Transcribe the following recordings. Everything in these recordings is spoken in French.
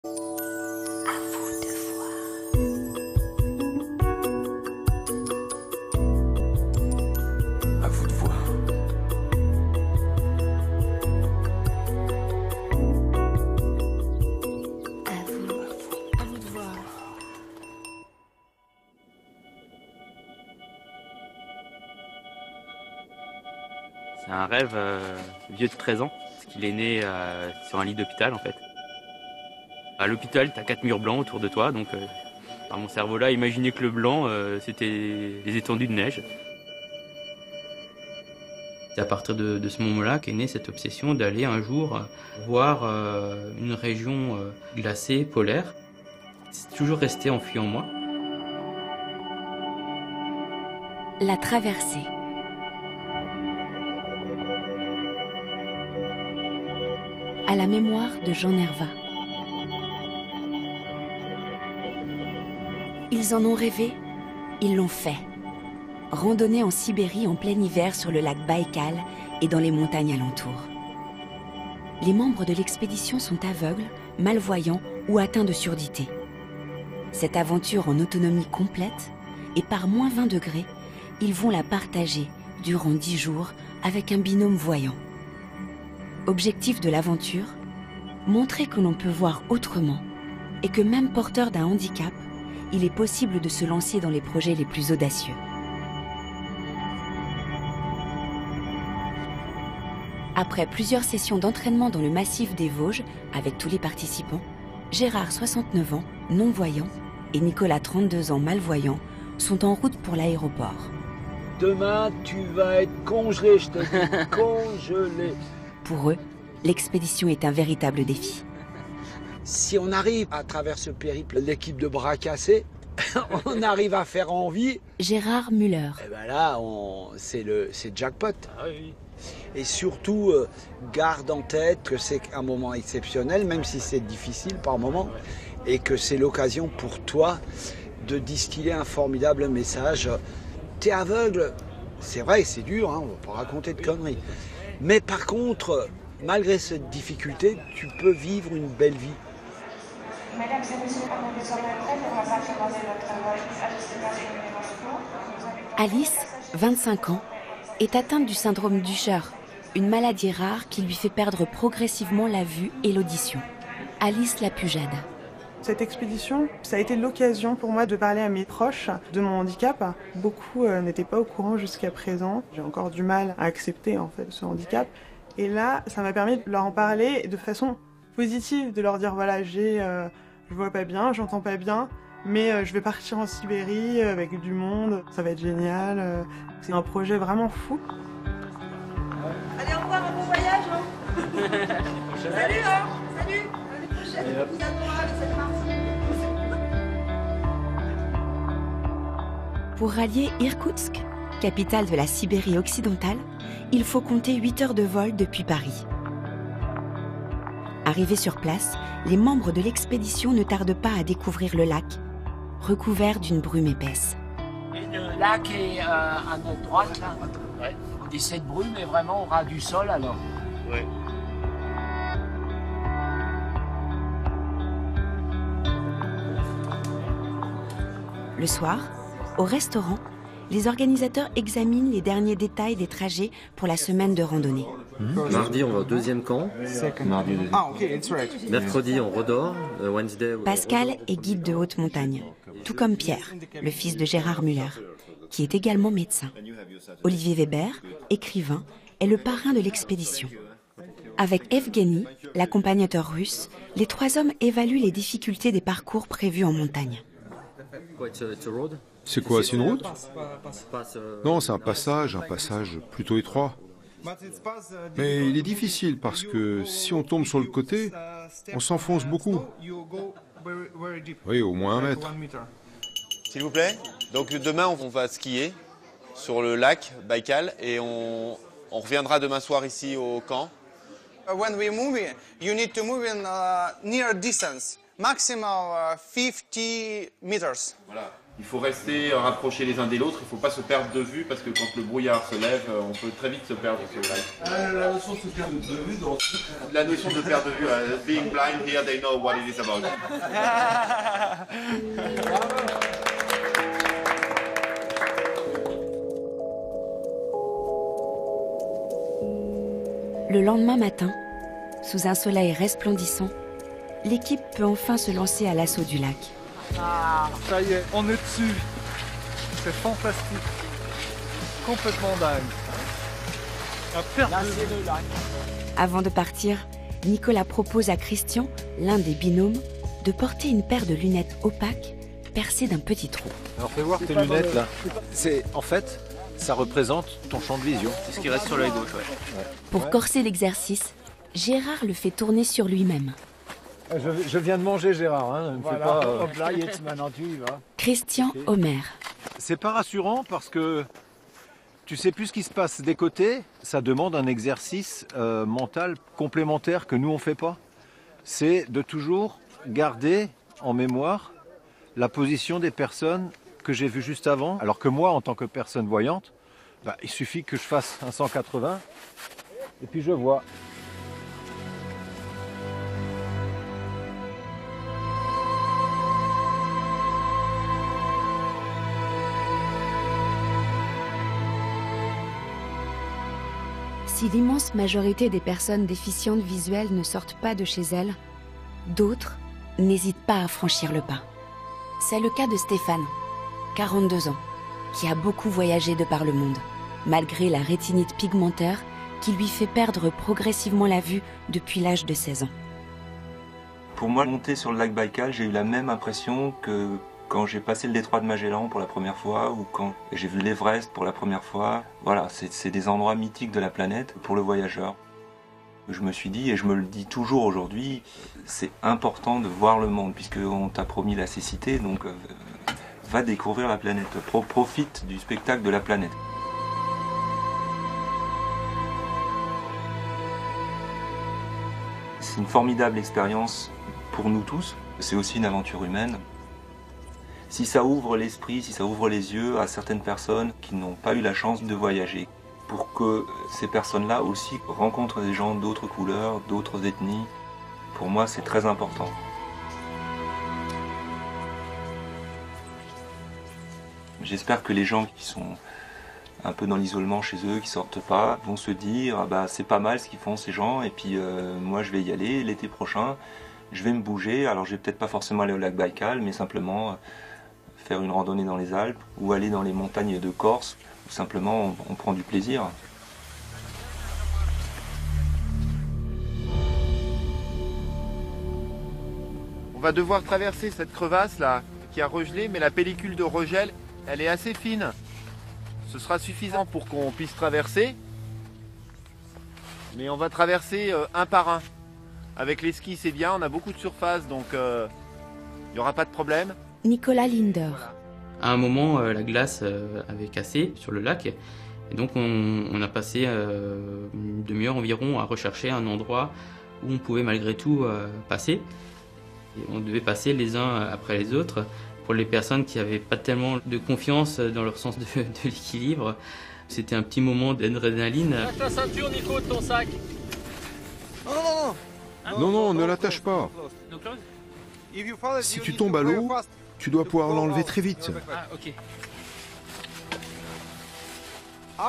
À vous de voir. À vous de voir. À vous de voir. C'est un rêve vieux de 13 ans, parce qu'il est né sur un lit d'hôpital en fait. À l'hôpital, t'as 4 murs blancs autour de toi, donc dans mon cerveau là, imaginez que le blanc, c'était des étendues de neige. C'est à partir de ce moment-là qu'est née cette obsession d'aller un jour voir une région glacée, polaire. C'est toujours resté enfui en moi. La traversée. À la mémoire de Jean Nerva. Ils en ont rêvé, ils l'ont fait. Randonnée en Sibérie en plein hiver sur le lac Baïkal et dans les montagnes alentours. Les membres de l'expédition sont aveugles, malvoyants ou atteints de surdité. Cette aventure en autonomie complète et par moins 20 degrés, ils vont la partager durant 10 jours avec un binôme voyant. Objectif de l'aventure, montrer que l'on peut voir autrement et que même porteur d'un handicap, il est possible de se lancer dans les projets les plus audacieux. Après plusieurs sessions d'entraînement dans le massif des Vosges avec tous les participants, Gérard, 69 ans, non-voyant, et Nicolas, 32 ans, malvoyant, sont en route pour l'aéroport. Demain, tu vas être congelé, je te dis, congelé. Pour eux, l'expédition est un véritable défi. Si on arrive à travers ce périple, l'équipe de bras cassés, on arrive à faire envie. Gérard Müller. Et ben là, c'est jackpot. Ah oui. Et surtout, garde en tête que c'est un moment exceptionnel, même si c'est difficile par moment, et que c'est l'occasion pour toi de distiller un formidable message. T'es aveugle, c'est vrai, c'est dur, hein, on va pas raconter de conneries. Mais par contre, malgré cette difficulté, tu peux vivre une belle vie. Mesdames et messieurs, on est désormais prêts pour la partie de notre vol à destination de Alice, 25 ans, est atteinte du syndrome d'Usher, une maladie rare qui lui fait perdre progressivement la vue et l'audition. Alice la Pujade. Cette expédition, ça a été l'occasion pour moi de parler à mes proches de mon handicap. Beaucoup n'étaient pas au courant jusqu'à présent. J'ai encore du mal à accepter en fait ce handicap. Et là, ça m'a permis de leur en parler de façon positive, de leur dire voilà, je vois pas bien, j'entends pas bien, mais je vais partir en Sibérie avec du monde, ça va être génial. C'est un projet vraiment fou. Allez, au revoir, un bon voyage. Salut, hein. Salut. L'année prochaine, vous adorable, cette partie. Pour rallier Irkoutsk, capitale de la Sibérie occidentale, il faut compter 8 heures de vol depuis Paris. Arrivés sur place, les membres de l'expédition ne tardent pas à découvrir le lac, recouvert d'une brume épaisse. Et le lac est à notre droite, là. Ouais. Et cette brume est vraiment au ras du sol, alors. Ouais. Le soir, au restaurant, les organisateurs examinent les derniers détails des trajets pour la semaine de randonnée. Mardi, on va au deuxième camp. Mercredi, on redort. Wednesday, Pascal est guide de haute montagne, tout comme Pierre, le fils de Gérard Müller, qui est également médecin. Olivier Weber, écrivain, est le parrain de l'expédition. Avec Evgeny, l'accompagnateur russe, les 3 hommes évaluent les difficultés des parcours prévus en montagne. C'est quoi, c'est une route? Non, c'est un passage plutôt étroit. Mais il est difficile parce que si on tombe sur le côté, on s'enfonce beaucoup. Oui, au moins 1 mètre. S'il vous plaît. Donc demain, on va skier sur le lac Baïkal et on reviendra demain soir ici au camp. When we move, you need to move in near distance, maximum 50 meters. Voilà. Il faut rester rapprochés les uns des autres, il ne faut pas se perdre de vue parce que quand le brouillard se lève, on peut très vite se perdre sur le live. La notion de se perdre de vue dans... La notion de perdre de vue, being blind here, they know what it is about. Le lendemain matin, sous un soleil resplendissant, l'équipe peut enfin se lancer à l'assaut du lac. Ah, ça y est, on est dessus. C'est fantastique. Complètement dingue. Là, c'est le lac. Avant de partir, Nicolas propose à Christian, l'un des binômes, de porter une paire de lunettes opaques percées d'un petit trou. Alors fais voir tes lunettes là. En fait, ça représente ton champ de vision. C'est ce qui reste sur l'œil gauche, ouais. Pour corser l'exercice, Gérard le fait tourner sur lui-même. Je viens de manger Gérard, hein. Voilà, hop là, jetzt maintenant tu y vas. Christian Homer. C'est pas rassurant parce que tu sais plus ce qui se passe des côtés. Ça demande un exercice mental complémentaire que nous on fait pas. C'est de toujours garder en mémoire la position des personnes que j'ai vues juste avant. Alors que moi, en tant que personne voyante, il suffit que je fasse un 180 et puis je vois. Si l'immense majorité des personnes déficientes visuelles ne sortent pas de chez elles, d'autres n'hésitent pas à franchir le pas. C'est le cas de Stéphane, 42 ans, qui a beaucoup voyagé de par le monde, malgré la rétinite pigmentaire qui lui fait perdre progressivement la vue depuis l'âge de 16 ans. Pour moi, monter sur le lac Baïkal, j'ai eu la même impression que quand j'ai passé le détroit de Magellan pour la première fois ou quand j'ai vu l'Everest pour la première fois. Voilà, c'est des endroits mythiques de la planète pour le voyageur. Je me suis dit, et je me le dis toujours aujourd'hui, c'est important de voir le monde puisqu'on t'a promis la cécité, donc va découvrir la planète, profite du spectacle de la planète. C'est une formidable expérience pour nous tous, c'est aussi une aventure humaine. Si ça ouvre l'esprit, si ça ouvre les yeux à certaines personnes qui n'ont pas eu la chance de voyager, pour que ces personnes-là aussi rencontrent des gens d'autres couleurs, d'autres ethnies, pour moi c'est très important. J'espère que les gens qui sont un peu dans l'isolement chez eux, qui sortent pas, vont se dire ah bah c'est pas mal ce qu'ils font ces gens et puis moi je vais y aller l'été prochain, je vais me bouger, alors je vais peut-être pas forcément aller au lac Baïkal mais simplement faire une randonnée dans les Alpes ou aller dans les montagnes de Corse où simplement on prend du plaisir. On va devoir traverser cette crevasse là qui a regelé, mais la pellicule de regel elle est assez fine. Ce sera suffisant pour qu'on puisse traverser, mais on va traverser un par un. Avec les skis c'est bien, on a beaucoup de surface donc il n'y aura pas de problème. Nicolas Linder. À un moment, la glace avait cassé sur le lac, et donc on a passé une demi-heure environ à rechercher un endroit où on pouvait malgré tout passer. Et on devait passer les uns après les autres. Pour les personnes qui n'avaient pas tellement de confiance dans leur sens de l'équilibre, c'était un petit moment d'adrénaline. Lâche la ceinture, Nico, de ton sac. Non, ne l'attache pas. Si tu tombes à l'eau, tu dois pouvoir l'enlever très vite. Ah, ok.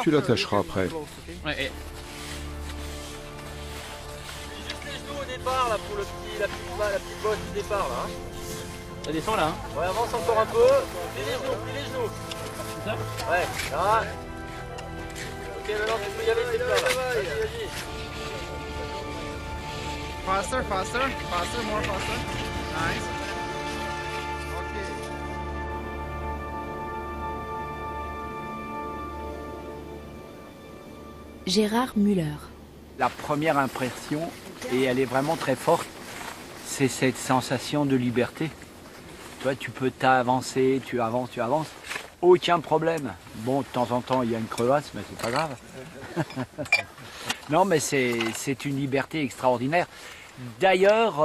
Tu l'attacheras après. Ouais, juste les genoux au départ, là, pour la petite bosse du départ, là. Ça descend là, hein. Ouais, avance encore un peu. Plie les genoux. C'est ça ? Ouais, là. Ok, maintenant tu peux y aller, c'est là. Vas-y. Faster, more faster. Nice. Gérard Müller. La première impression, et elle est vraiment très forte, c'est cette sensation de liberté. Toi, tu peux t'avancer, tu avances, aucun problème. Bon, de temps en temps, il y a une crevasse, mais c'est pas grave. Non, mais c'est une liberté extraordinaire. D'ailleurs,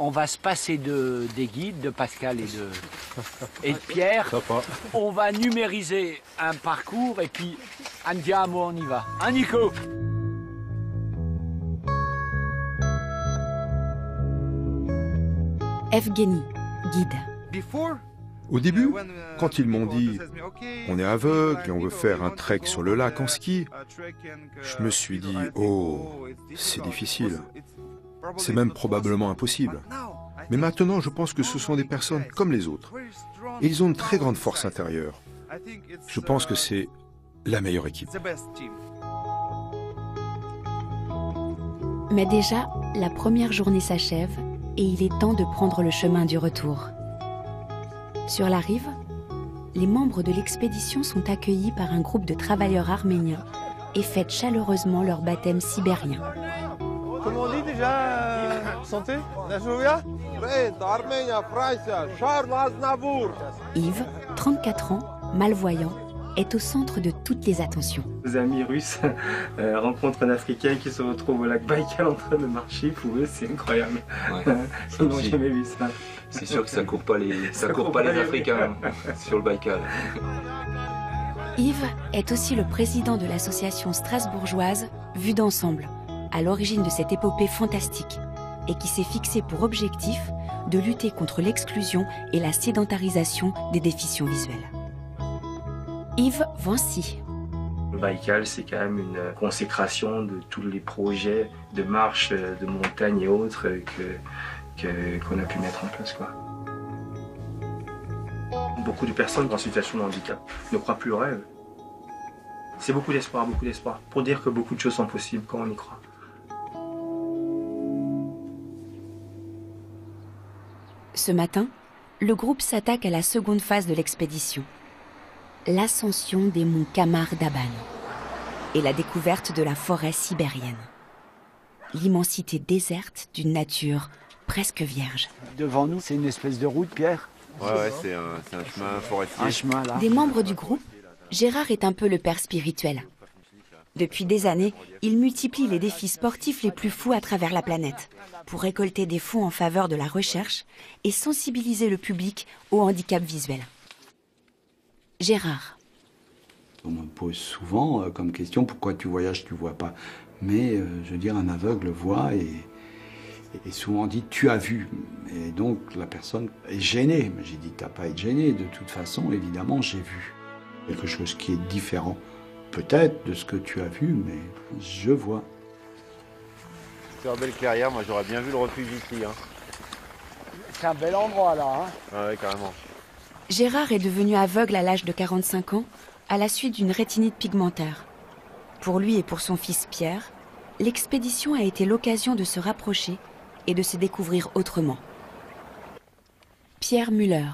On va se passer des guides, de Pascal et de Pierre. On va numériser un parcours et puis andiamo, on y va. Hein, Nico? Evgeny, guide. Au début, quand ils m'ont dit « on est aveugle et on veut faire un trek sur le lac en ski », je me suis dit « oh, c'est difficile, c'est même probablement impossible ». Mais maintenant, je pense que ce sont des personnes comme les autres. Et ils ont une très grande force intérieure. Je pense que c'est la meilleure équipe. Mais déjà, la première journée s'achève et il est temps de prendre le chemin du retour. Sur la rive, les membres de l'expédition sont accueillis par un groupe de travailleurs arméniens et fêtent chaleureusement leur baptême sibérien. Comment on dit déjà santé? Yves, 34 ans, malvoyant, est au centre de toutes les attentions. Nos amis russes rencontrent un Africain qui se retrouve au lac Baïkal en train de marcher. Pour eux, c'est incroyable. Ouais. Ils n'ont jamais vu ça. C'est sûr que ça court pas les Africains sur le Baïkal. Yves est aussi le président de l'association strasbourgeoise Vue d'ensemble, à l'origine de cette épopée fantastique, et qui s'est fixé pour objectif de lutter contre l'exclusion et la sédentarisation des déficients visuels. Yves Vancy. Le Baïkal, c'est quand même une consécration de tous les projets de marche, de montagne et autres qu'on a pu mettre en place, quoi. Beaucoup de personnes en situation de handicap ne croient plus au rêve. C'est beaucoup d'espoir, pour dire que beaucoup de choses sont possibles quand on y croit. Ce matin, le groupe s'attaque à la seconde phase de l'expédition. L'ascension des monts Kamar d'Aban et la découverte de la forêt sibérienne. L'immensité déserte d'une nature presque vierge. Devant nous, c'est une espèce de route, Pierre. Ouais, c'est un chemin forestier. Un chemin là. Des membres du groupe, Gérard est un peu le père spirituel. Depuis des années, il multiplie les défis sportifs les plus fous à travers la planète pour récolter des fonds en faveur de la recherche et sensibiliser le public au handicap visuel. Gérard. On me pose souvent comme question pourquoi tu voyages, tu vois pas. Mais je veux dire, un aveugle voit et souvent dit tu as vu. Et donc la personne est gênée. J'ai dit t'as pas à être gêné. De toute façon, évidemment, j'ai vu quelque chose qui est différent. Peut-être de ce que tu as vu, mais je vois. C'est une belle clairière, moi j'aurais bien vu le refuge ici. Hein. C'est un bel endroit là. Hein. Ah ouais, carrément. Gérard est devenu aveugle à l'âge de 45 ans à la suite d'une rétinite pigmentaire. Pour lui et pour son fils Pierre, l'expédition a été l'occasion de se rapprocher et de se découvrir autrement. Pierre Müller.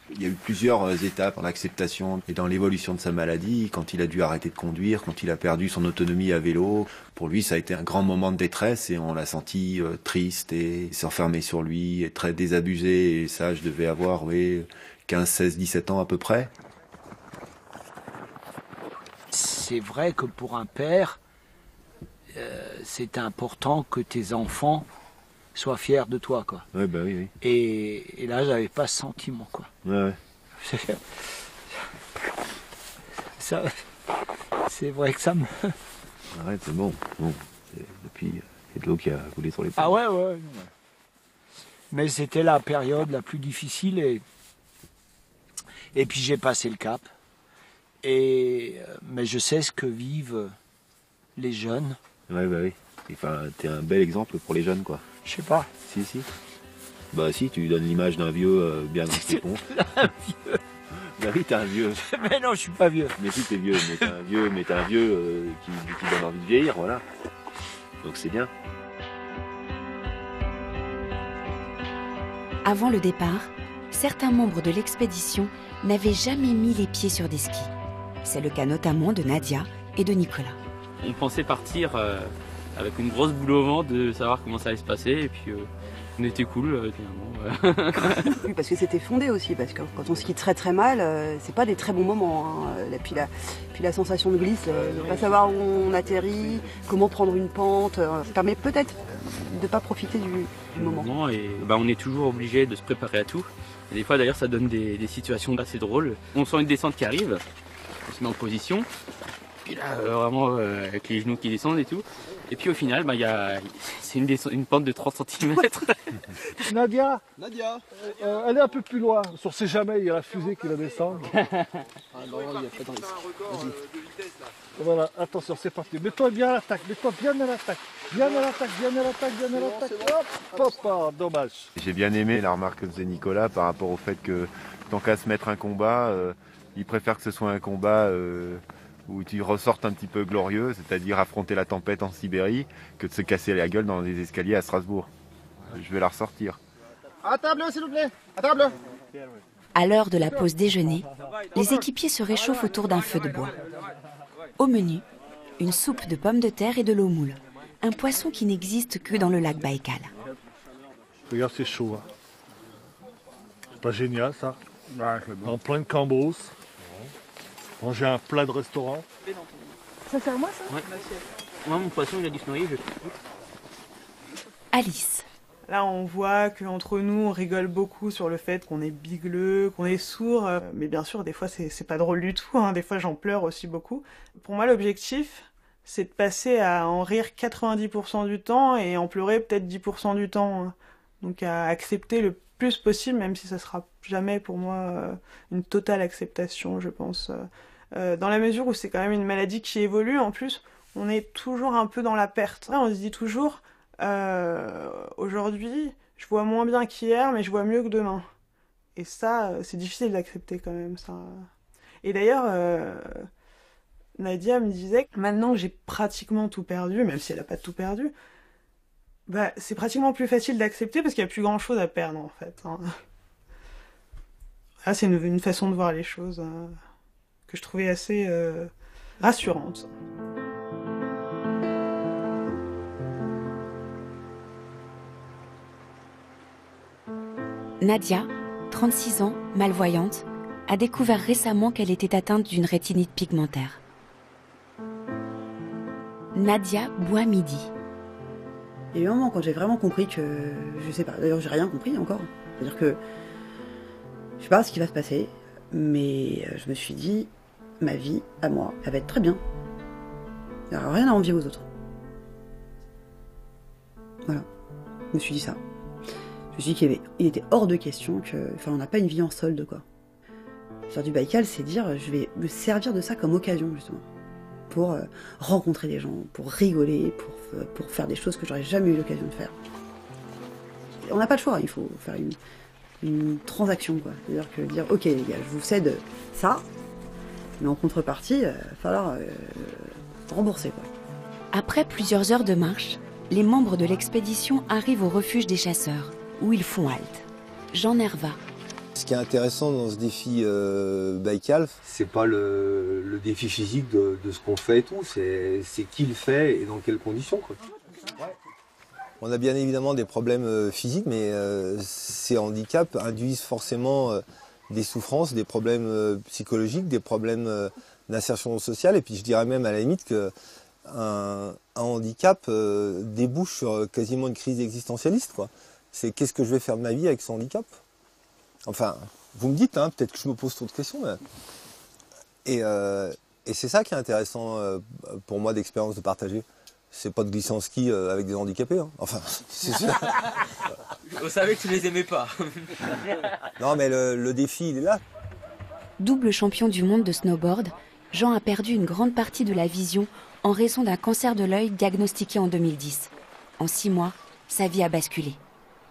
Il y a eu plusieurs étapes dans l'acceptation et dans l'évolution de sa maladie, quand il a dû arrêter de conduire, quand il a perdu son autonomie à vélo. Pour lui, ça a été un grand moment de détresse et on l'a senti triste et s'enfermer sur lui, et très désabusé. Et ça, je devais avoir 15, 16, 17 ans à peu près. C'est vrai que pour un père, c'est important que tes enfants sois fier de toi, quoi. Ouais, bah oui, oui. Et là, j'avais pas ce sentiment, quoi. Ouais. Ça, c'est vrai que ça me... Arrête, c'est bon. Depuis, il y a de l'eau qui a coulé sur les ponts. Ah ouais. Mais c'était la période la plus difficile et puis j'ai passé le cap. Mais je sais ce que vivent les jeunes. Ouais, bah oui. Enfin, t'es un bel exemple pour les jeunes, quoi. Je sais pas. Si. Bah si, tu donnes l'image d'un vieux bien dans ses pompes. Un vieux. Bah oui, t'es un vieux. Mais non, je suis pas vieux. Mais si, t'es vieux, mais t'es un vieux qui donne envie de vieillir, voilà. Donc c'est bien. Avant le départ, certains membres de l'expédition n'avaient jamais mis les pieds sur des skis. C'est le cas notamment de Nadia et de Nicolas. On pensait partir avec une grosse boule au ventre de savoir comment ça allait se passer et puis On était cool, finalement. Oui, parce que c'était fondé aussi, parce que quand on skie très très mal, c'est pas des très bons moments. Hein. Et puis la sensation de glisse, de ne pas savoir où on atterrit, comment prendre une pente, ça permet peut-être de ne pas profiter du moment. Et on est toujours obligé de se préparer à tout. Et des fois d'ailleurs ça donne des situations assez drôles. On sent une descente qui arrive, on se met en position, puis là vraiment avec les genoux qui descendent et tout. Et puis au final, c'est une pente de 30 cm. Nadia, elle est un peu plus loin. On ne sait jamais, il y a la fusée qui va descendre. Voilà, attention, c'est parti. Mets-toi bien à l'attaque, mets-toi bien à l'attaque. Bien à l'attaque, bien à l'attaque, bien à l'attaque. Hop, hop, dommage. J'ai bien aimé la remarque que faisait Nicolas par rapport au fait que tant qu'à se mettre un combat, il préfère que ce soit un combat où tu ressortes un petit peu glorieux, c'est-à-dire affronter la tempête en Sibérie, que de se casser la gueule dans les escaliers à Strasbourg. Je vais la ressortir. À table, s'il vous plaît, à table. À l'heure de la pause déjeuner, les équipiers se réchauffent autour d'un feu de bois. Au menu, une soupe de pommes de terre et de l'eau moule, un poisson qui n'existe que dans le lac Baïkal. Regarde, c'est chaud. Hein. C'est pas génial, ça. En pleine Cambrousse. Manger un plat de restaurant. Ça c'est à moi, ça? Ouais. Moi, mon poisson, il a dû se noyer. Alice. Là, on voit qu'entre nous, on rigole beaucoup sur le fait qu'on est bigleux, qu'on est sourd. Mais bien sûr, des fois, c'est pas drôle du tout. Hein. Des fois, j'en pleure aussi beaucoup. Pour moi, l'objectif, c'est de passer à en rire 90% du temps et en pleurer peut-être 10% du temps. Hein. Donc, à accepter le plus possible, même si ça sera jamais pour moi une totale acceptation, je pense. Dans la mesure où c'est quand même une maladie qui évolue, en plus, on est toujours un peu dans la perte. Là, on se dit toujours, aujourd'hui, je vois moins bien qu'hier, mais je vois mieux que demain. Et ça, c'est difficile d'accepter quand même, ça. Et d'ailleurs, Nadia me disait que maintenant que j'ai pratiquement tout perdu, même si elle n'a pas tout perdu, c'est pratiquement plus facile d'accepter parce qu'il n'y a plus grand chose à perdre en fait. Hein. Là, c'est une façon de voir les choses que je trouvais assez rassurante. Nadia, 36 ans, malvoyante, a découvert récemment qu'elle était atteinte d'une rétinite pigmentaire. Nadia boit midi. Il y a eu un moment quand j'ai vraiment compris que, je sais pas, d'ailleurs j'ai rien compris encore. C'est-à-dire que, je sais pas ce qui va se passer, mais je me suis dit, ma vie, à moi, elle va être très bien. Il n'y aura rien à envier aux autres. Voilà, je me suis dit ça. Je me suis dit qu'il était hors de question on n'a pas une vie en solde, quoi. Faire du Baïkal, c'est dire, je vais me servir de ça comme occasion, justement. Pour rencontrer des gens, pour rigoler, pour faire des choses que j'aurais jamais eu l'occasion de faire. On n'a pas le choix, il faut faire une transaction, quoi. C'est-à-dire que dire, ok les gars, je vous cède ça, mais en contrepartie, il va falloir rembourser, quoi. Après plusieurs heures de marche, les membres de l'expédition arrivent au refuge des chasseurs, où ils font halte. Jean Nerva. Ce qui est intéressant dans ce défi Baïkal, c'est pas le défi physique de ce qu'on fait et tout, c'est qui le fait et dans quelles conditions, quoi. On a bien évidemment des problèmes physiques, mais ces handicaps induisent forcément des souffrances, des problèmes psychologiques, des problèmes d'insertion sociale, et puis je dirais même à la limite qu'un handicap débouche sur quasiment une crise existentialiste, quoi. C'est qu'est-ce que je vais faire de ma vie avec ce handicap ? Enfin, vous me dites, hein, peut-être que je me pose trop de questions, mais... Et c'est ça qui est intéressant pour moi d'expérience de partager. C'est pas de glisser en ski avec des handicapés, hein. Enfin, c'est sûr. On savait que tu les aimais pas. Non, mais le défi, il est là. Double champion du monde de snowboard, Jean a perdu une grande partie de la vision en raison d'un cancer de l'œil diagnostiqué en 2010. En 6 mois, sa vie a basculé.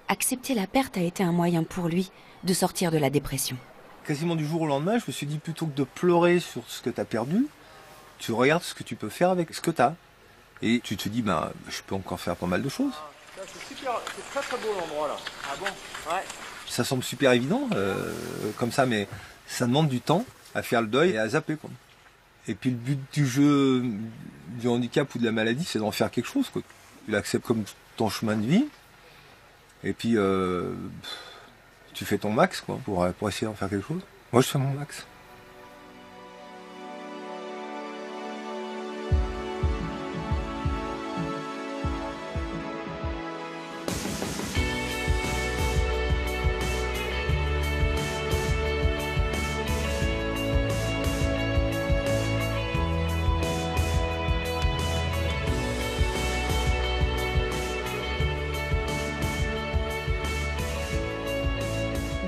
Accepter la perte a été un moyen pour lui de sortir de la dépression. Quasiment du jour au lendemain, je me suis dit, plutôt que de pleurer sur ce que tu as perdu, tu regardes ce que tu peux faire avec ce que tu as. Et tu te dis, je peux encore faire pas mal de choses. C'est très très beau l'endroit là. Ah bon? Ouais. Ça semble super évident, comme ça, mais ça demande du temps à faire le deuil et à zapper, quoi. Et puis le but du jeu du handicap ou de la maladie, c'est d'en faire quelque chose, quoi. Tu l'acceptes comme ton chemin de vie. Et puis, tu fais ton max quoi, pour essayer d'en faire quelque chose. Moi, je fais mon max.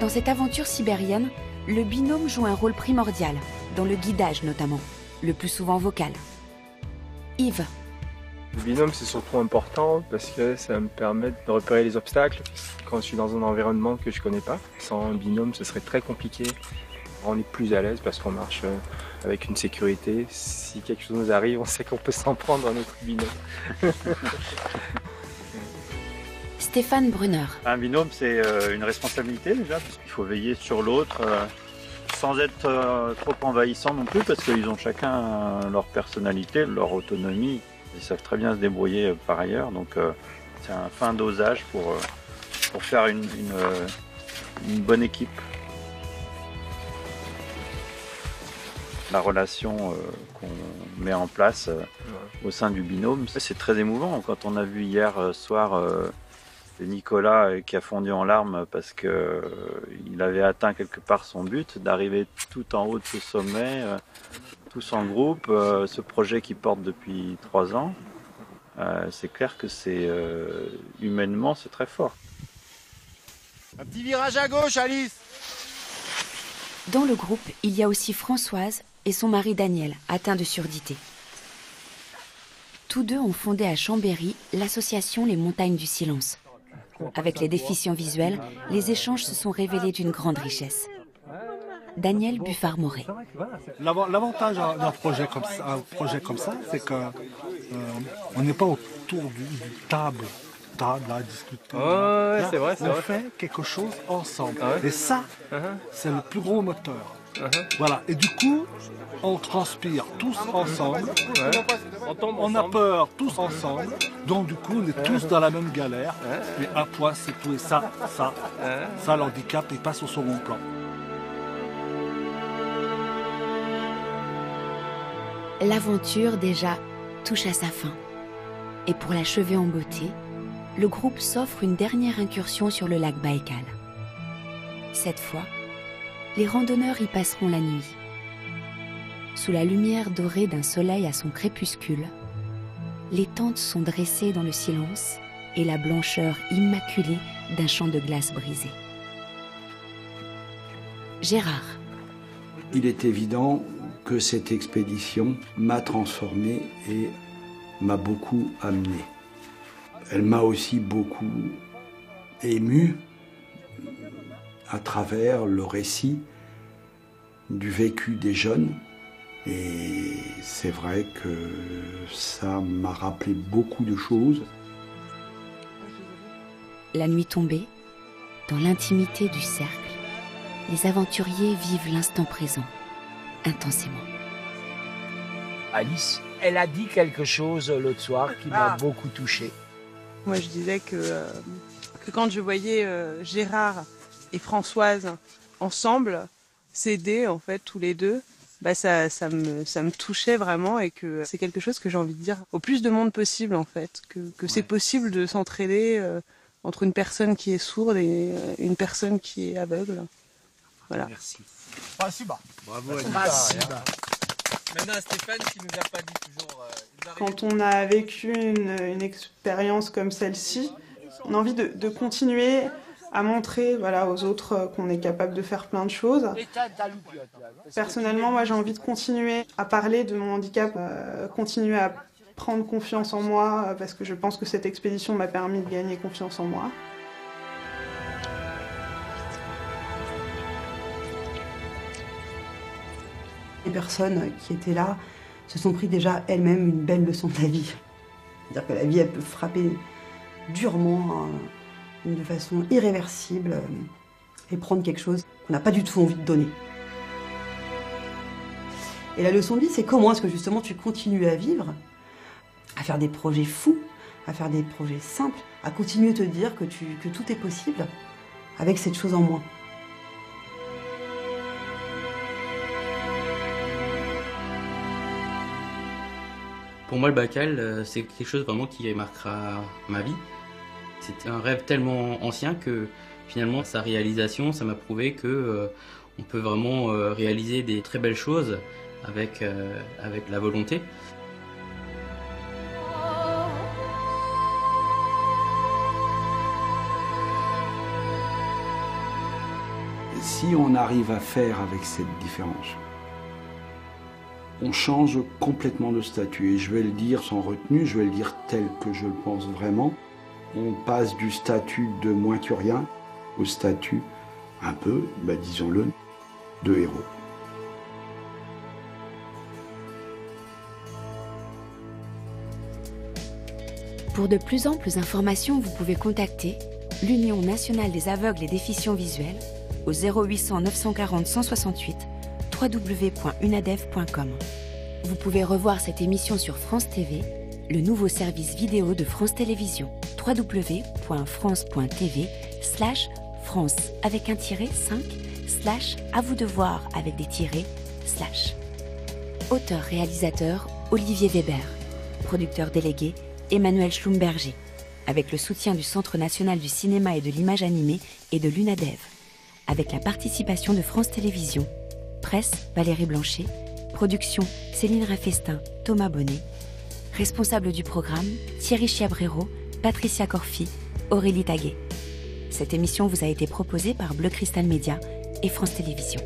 Dans cette aventure sibérienne, le binôme joue un rôle primordial, dans le guidage notamment, le plus souvent vocal. Yves. Le binôme, c'est surtout important parce que ça me permet de repérer les obstacles quand je suis dans un environnement que je ne connais pas. Sans un binôme, ce serait très compliqué. On est plus à l'aise parce qu'on marche avec une sécurité. Si quelque chose nous arrive, on sait qu'on peut s'en prendre à notre binôme. Stéphane Brunner. Un binôme, c'est une responsabilité déjà, parce qu'il faut veiller sur l'autre sans être trop envahissant non plus, parce qu'ils ont chacun leur personnalité, leur autonomie. Ils savent très bien se débrouiller par ailleurs, donc c'est un fin dosage pour faire une bonne équipe. La relation qu'on met en place au sein du binôme, c'est très émouvant. Quand on a vu hier soir Nicolas qui a fondu en larmes parce qu'il avait atteint quelque part son but, d'arriver tout en haut de ce sommet, tous en groupe, ce projet qui porte depuis 3 ans, c'est clair que c'est humainement c'est très fort. Un petit virage à gauche, Alice. Dans le groupe, il y a aussi Françoise et son mari Daniel, atteint de surdité. Tous deux ont fondé à Chambéry l'association Les Montagnes du Silence. Avec les déficients visuels, les échanges se sont révélés d'une grande richesse. Daniel Buffard-Moret. L'avantage d'un projet comme ça, c'est qu'on n'est pas autour d'une table à discuter. Ouais, c'est vrai. On fait quelque chose ensemble. Et ça, c'est le plus gros moteur. Voilà. Et du coup, on transpire tous ensemble. On a peur tous ensemble. Donc du coup, on est tous dans la même galère. Mais un point, c'est tout. Et ça, l'handicap, il passe au second plan. L'aventure, déjà, touche à sa fin. Et pour l'achever en beauté, le groupe s'offre une dernière incursion sur le lac Baïkal. Cette fois, les randonneurs y passeront la nuit. Sous la lumière dorée d'un soleil à son crépuscule, les tentes sont dressées dans le silence et la blancheur immaculée d'un champ de glace brisé. Gérard. Il est évident que cette expédition m'a transformé et m'a beaucoup amené. Elle m'a aussi beaucoup ému à travers le récit du vécu des jeunes. Et c'est vrai que ça m'a rappelé beaucoup de choses. La nuit tombée, dans l'intimité du cercle, les aventuriers vivent l'instant présent, intensément. Alice, elle a dit quelque chose l'autre soir qui m'a beaucoup touché. Moi, je disais que quand je voyais Gérard et Françoise ensemble, s'aider en fait tous les deux, ça me touchait vraiment et que c'est quelque chose que j'ai envie de dire au plus de monde possible en fait, que c'est possible de s'entraider entre une personne qui est sourde et une personne qui est aveugle. Voilà. Merci. Pas si bas. Bravo Alice. Maintenant Stéphane qui nous a pas dit toujours. Quand on a vécu une expérience comme celle-ci, on a envie de continuer à montrer aux autres qu'on est capable de faire plein de choses. Personnellement, moi j'ai envie de continuer à parler de mon handicap, continuer à prendre confiance en moi, parce que je pense que cette expédition m'a permis de gagner confiance en moi. Les personnes qui étaient là se sont pris déjà elles-mêmes une belle leçon de la vie. C'est-à-dire que la vie, elle peut frapper durement, de façon irréversible, et prendre quelque chose qu'on n'a pas du tout envie de donner. Et la leçon de vie, c'est comment est-ce que justement tu continues à vivre, à faire des projets fous, à faire des projets simples, à continuer de te dire que tout est possible avec cette chose en moins. Pour moi, le Baïkal, c'est quelque chose vraiment qui marquera ma vie. C'était un rêve tellement ancien que finalement, sa réalisation, ça m'a prouvé que on peut vraiment réaliser des très belles choses avec la volonté. Si on arrive à faire avec cette différence, on change complètement de statut. Et je vais le dire sans retenue, je vais le dire tel que je le pense vraiment. On passe du statut de moins que rien au statut, un peu, disons-le, de héros. Pour de plus amples informations, vous pouvez contacter l'Union nationale des aveugles et déficients visuels au 0800 940 168 www.unadev.com. Vous pouvez revoir cette émission sur France TV, le nouveau service vidéo de France Télévisions, www.france.tv/France avec un tiret 5 / à vous de voir avec des tirets /. Auteur-réalisateur Olivier Weber. Producteur délégué Emmanuel Schlumberger. Avec le soutien du Centre national du cinéma et de l'image animée et de l'UNADEV. Avec la participation de France Télévisions. Presse Valérie Blanchet. Production Céline Raffestin, Thomas Bonnet. Responsable du programme Thierry Chiabrero, Patricia Corfi, Aurélie Taguet. Cette émission vous a été proposée par Bleu Cristal Média et France Télévisions.